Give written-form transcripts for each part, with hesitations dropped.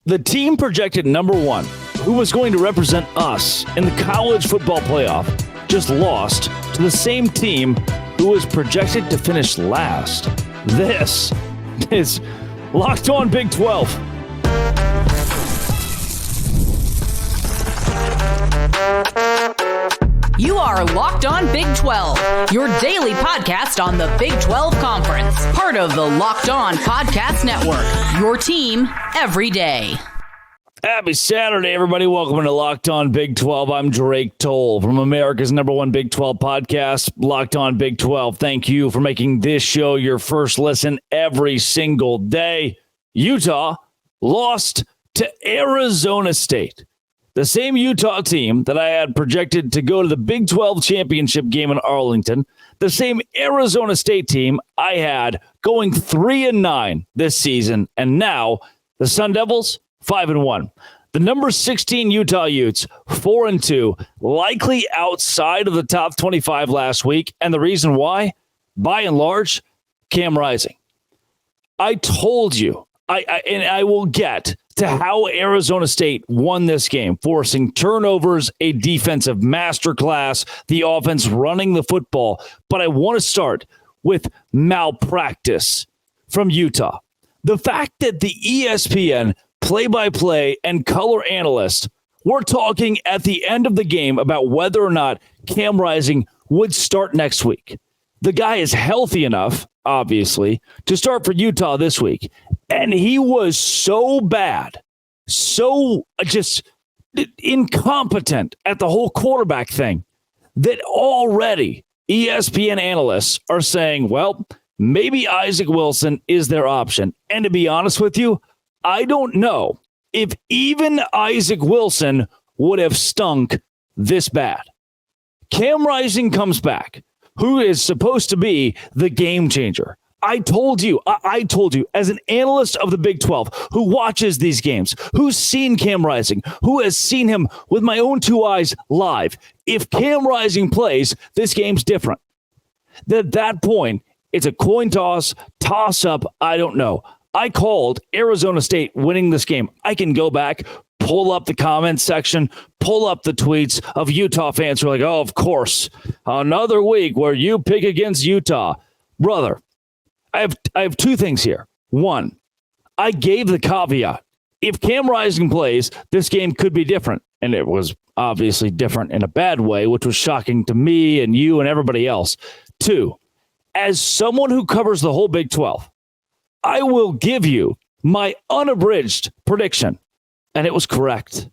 The team projected number one, who was going to represent us in the college football playoff, just lost to the same team who was projected to finish last. This is Locked On Big 12. You are Locked On Big 12, your daily podcast on the Big 12 Conference. Part of the Locked On Podcast Network, your team every day. Happy Saturday, everybody. Welcome to Locked On Big 12. I'm Drake Toll from America's #1 Big 12 podcast, Locked On Big 12. Thank you for making this show your first listen every single day. Utah lost to Arizona State. The same Utah team that I had projected to go to the Big 12 championship game in Arlington, the same Arizona State team I had going 3-9 this season, and now the Sun Devils 5-1. The number 16 Utah Utes 4-2, likely outside of the top 25 last week, and the reason why, by and large, Cam Rising. I told you, I will get to how Arizona State won this game, forcing turnovers, a defensive masterclass, the offense running the football. But I want to start with malpractice from Utah. The fact that the ESPN play-by-play and color analyst were talking at the end of the game about whether or not Cam Rising would start next week. The guy is healthy enough, obviously, to start for Utah this week. And he was so bad, so just incompetent at the whole quarterback thing that already ESPN analysts are saying, well, maybe Isaac Wilson is their option. And to be honest with you, I don't know if even Isaac Wilson would have stunk this bad. Cam Rising comes back, who is supposed to be the game changer. I told you, as an analyst of the Big 12 who watches these games, who's seen Cam Rising, who has seen him with my own two eyes live, if Cam Rising plays, this game's different. At that point, it's a coin toss up, I don't know. I called Arizona State winning this game. I can go back, pull up the comments section, pull up the tweets of Utah fans who are like, oh, of course, another week where you pick against Utah. Brother, I have two things here. One, I gave the caveat. If Cam Rising plays, this game could be different. And it was obviously different in a bad way, which was shocking to me and you and everybody else. Two, as someone who covers the whole Big 12, I will give you my unabridged prediction. And it was correct.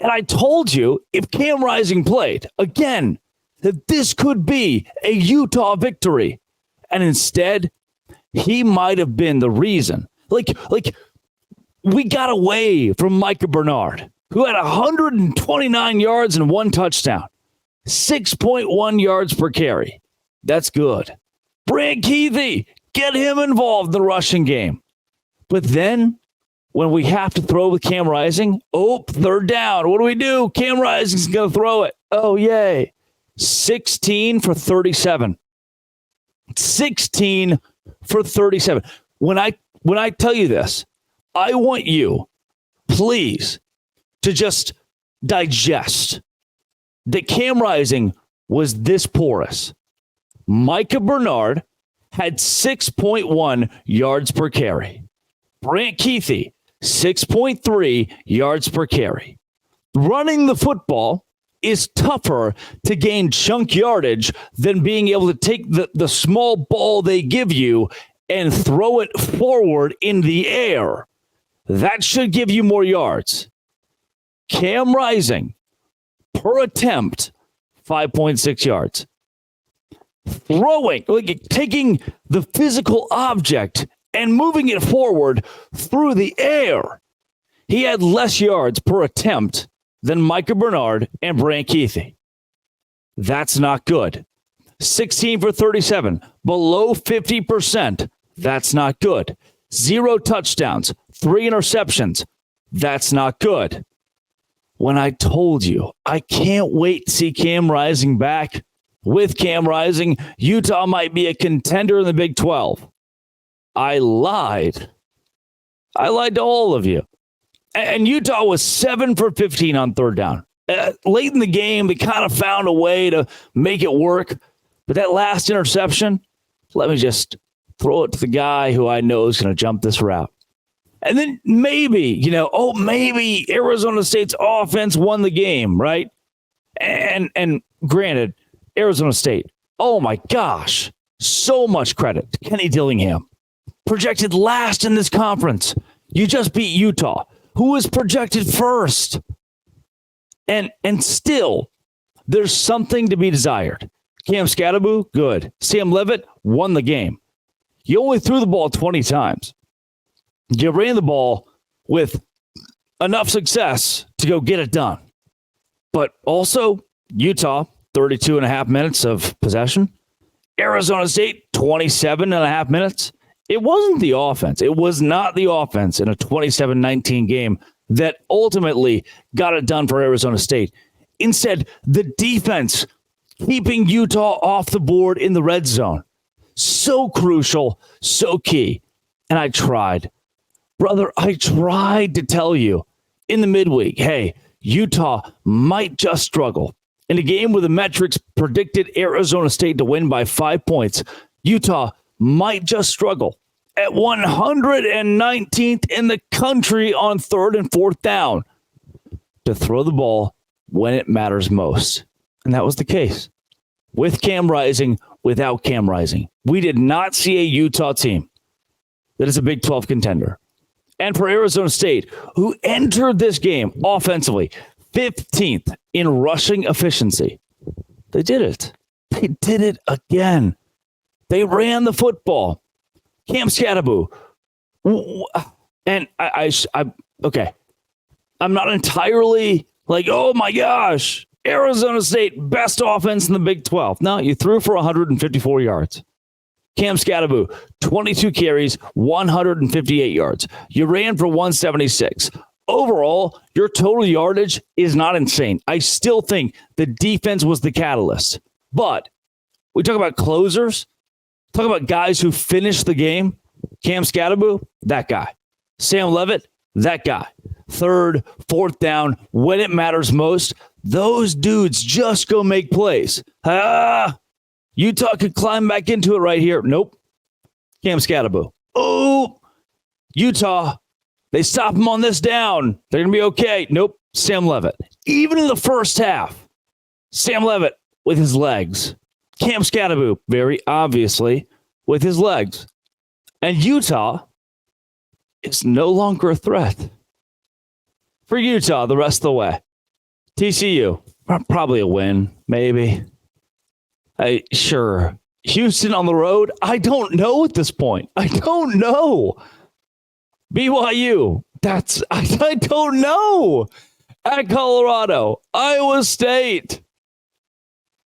And I told you if Cam Rising played, again, that this could be a Utah victory. And instead, he might have been the reason. Like we got away from Micah Bernard, who had 129 yards and one touchdown, 6.1 yards per carry. That's good. Brant Keithy, get him involved in the rushing game. But then, when we have to throw with Cam Rising, third down. What do? Cam Rising's going to throw it. Oh, yay. 16 for 37. 16 for 37. When I tell you this, I want you, please, to just digest that Cam Rising was this porous. Micah Bernard had 6.1 yards per carry. Brant Keithy, 6.3 yards per carry. Running the football is tougher to gain chunk yardage than being able to take the small ball they give you and throw it forward in the air. That should give you more yards. Cam Rising, per attempt, 5.6 yards. Throwing, taking the physical object and moving it forward through the air. He had less yards per attempt than Micah Bernard and Brant Keithy. That's not good. 16 for 37, below 50%. That's not good. 0 touchdowns, 3 interceptions. That's not good. When I told you, I can't wait to see Cam Rising back. With Cam Rising, Utah might be a contender in the Big 12. I lied. I lied to all of you. And Utah was 7 for 15 on third down. Late in the game, they kind of found a way to make it work. But that last interception, let me just throw it to the guy who I know is going to jump this route. And then maybe, maybe Arizona State's offense won the game, right? And granted, Arizona State, oh my gosh, so much credit to Kenny Dillingham. Projected last in this conference. You just beat Utah, who was projected first. And still, there's something to be desired. Cam Scatteraboo, good. Sam Levitt won the game. You only threw the ball 20 times. You ran the ball with enough success to go get it done. But also, Utah, 32 and a half minutes of possession. Arizona State, 27 and a half minutes. It wasn't the offense. It was not the offense in a 27-19 game that ultimately got it done for Arizona State. Instead, the defense keeping Utah off the board in the red zone. So crucial, so key. And I tried. Brother, I tried to tell you in the midweek, hey, Utah might just struggle. In a game where the metrics predicted Arizona State to win by 5 points, Utah might just struggle. At 119th in the country on third and fourth down to throw the ball when it matters most. And that was the case. With Cam Rising, without Cam Rising. We did not see a Utah team that is a Big 12 contender. And for Arizona State, who entered this game offensively 15th in rushing efficiency, they did it. They did it again. They ran the football. Cam Scatteraboo. And okay. I'm not entirely like, oh my gosh, Arizona State, best offense in the Big 12. No, you threw for 154 yards. Cam Scatteraboo, 22 carries, 158 yards. You ran for 176. Overall, your total yardage is not insane. I still think the defense was the catalyst. But we talk about closers, talk about guys who finished the game. Cam Scatteraboo, that guy. Sam Levitt, that guy. Third, fourth down, when it matters most, those dudes just go make plays. Utah could climb back into it right here. Nope. Cam Scatteraboo. Oh, Utah, they stop him on this down. They're going to be okay. Nope. Sam Levitt. Even in the first half, Sam Levitt with his legs. Cam Scatteraboo, very obviously, with his legs. And Utah is no longer a threat. For Utah, the rest of the way. TCU, probably a win, maybe. Sure. Houston on the road? I don't know at this point. I don't know. BYU, I don't know. At Colorado, Iowa State.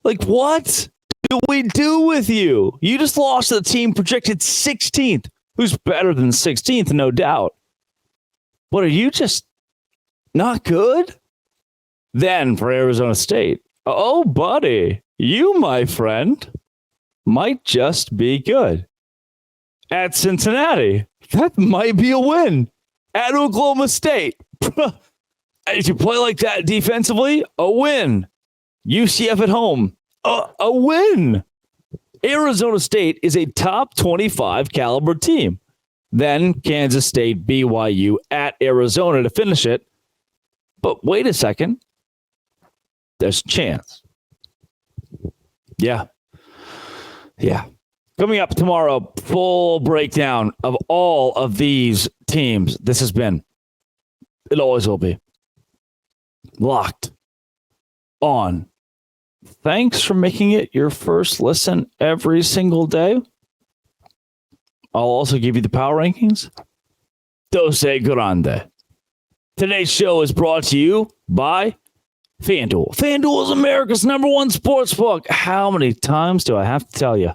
Like, what do we do with you? You just lost to the team projected 16th, who's better than 16th, no doubt. But are you just not good? Then for Arizona State, oh, buddy, you, my friend, might just be good. At Cincinnati, that might be a win. At Oklahoma State, if you play like that defensively, a win. UCF at home, a win. Arizona State is a top 25 caliber team. Then Kansas State, BYU at Arizona to finish it. But wait a second. There's a chance. Yeah. Coming up tomorrow, full breakdown of all of these teams. This has been, it always will be, Locked On. Thanks for making it your first listen every single day. I'll also give you the power rankings. Dose grande. Today's show is brought to you by FanDuel. FanDuel is America's #1 sports book. How many times do I have to tell you?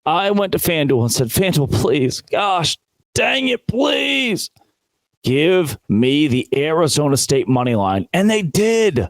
I went to FanDuel and said, FanDuel, please, gosh, dang it, please. Give me the Arizona State money line. And they did.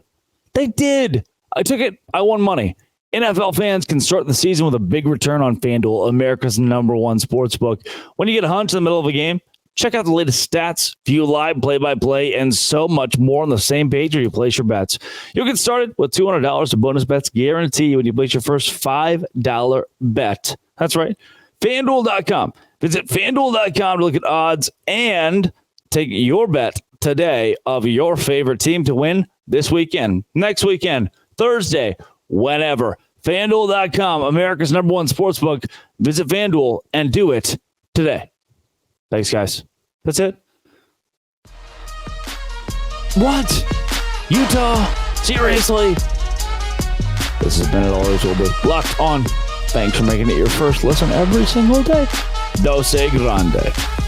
They did. I took it. I won money. NFL fans can start the season with a big return on FanDuel, America's #1 sports book. When you get a hunch in the middle of a game, Check out the latest stats, view live play-by-play, and so much more on the same page where you place your bets. You'll get started with $200 of bonus bets guaranteed when you place your first $5 bet. That's right, FanDuel.com. Visit FanDuel.com to look at odds and take your bet today of your favorite team to win this weekend, next weekend, Thursday, whenever. FanDuel.com, America's #1 sportsbook. Visit FanDuel and do it today. Thanks, guys. That's it. What? Utah? Seriously? This has been It Always Will Be. Locked On. Thanks for making it your first listen every single day. Dose Grande.